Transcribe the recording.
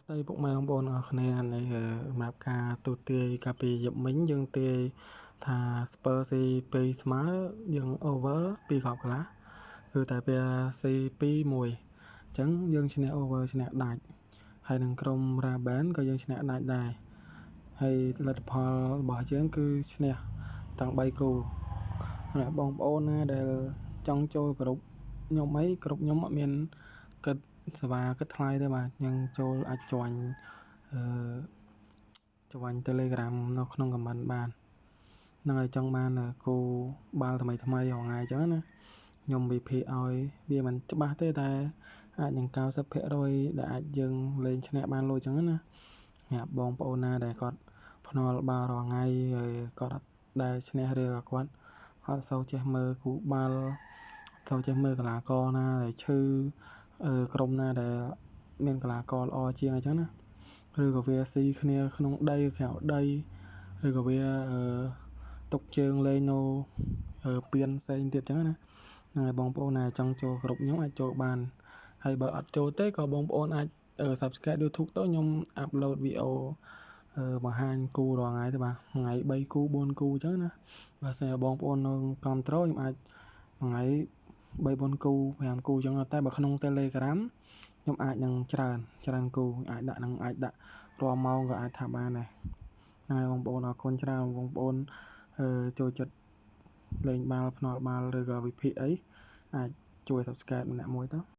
ស្ដីពុកម៉ែបងប្អូនអរគ្នានៃសម្រាប់ការទូទាយកាលពីយប់មិញយើងទាយថា Spurs ស៊ី2ស្មើយើង over 2គ្រាប់កន្លះគឺតែវាស៊ី2-1អញ្ចឹងយើងឈ្នះ over ឈ្នះដាច់ហើយនឹងក្រុម Raben ក៏យើងឈ្នះដាច់ដែរហើយលទ្ធផលរបស់យើងគឺឈ្នះទាំង3គូសម្រាប់បងប្អូនណាដែលចង់ចូលគ្រប់ខ្ញុំអីគ្រប់ខ្ញុំអត់មានគិតសេវាគិតថ្លៃទេបាទយើងចូលអាចjoin join Telegram នៅក្នុង comment បានហ្នឹងហើយចង់បានគូបាល់ថ្មីរងថ្ងៃអញ្ចឹងណាខ្ញុំវិភាគឲ្យវាមិនច្បាស់ទេតែអាចនឹង 90% ដែលអាចយើងលេងឈ្នះបានលុយអញ្ចឹងណាសម្រាប់បងប្អូនណាដែលគាត់ភ្នាល់បាល់រាល់ថ្ងៃហើយគាត់អត់ដែលឈ្នះឬគាត់អត់សូវចេះមើលគូបាល់សូវចេះមើលកីឡាករណាដែលឈឺក្រុមណាដែលមានកីឡាករល្អជាងអញ្ចឹងណាឬក៏វាស៊ីគ្នាក្នុងដីក្រៅដីឬក៏វាទុកជើងលេងនៅពៀនផ្សេងទៀតអញ្ចឹងណាហ្នឹងហើយបងប្អូនណាចង់ចូលគ្រប់ខ្ញុំអាចចូលបានហើយបើអត់ចូលទេក៏បងប្អូនអាច Subscribe YouTube ទៅខ្ញុំ upload វីដេអូបង្ហាញគូរាល់ថ្ងៃទៅបាទថ្ងៃ3គូ4គូអញ្ចឹងណាបើសិនបងប្អូនគ្រប់ត្រូលខ្ញុំអាចថ្ងៃ3-4គូ5គូអញ្ចឹងតែបើក្នុង Telegram ខ្ញុំអាចនឹងច្រើនគូអាចដាក់រាល់ម៉ោងក៏អាចថាបានដែរហ្នឹងហើយបងប្អូនអរគុណច្រើនបងប្អូនចូលចិត្តលេងបាល់ភ្នាល់បាល់ឬក៏វិភាគអីអាចជួយ Subscribe ម្នាក់មួយទៅ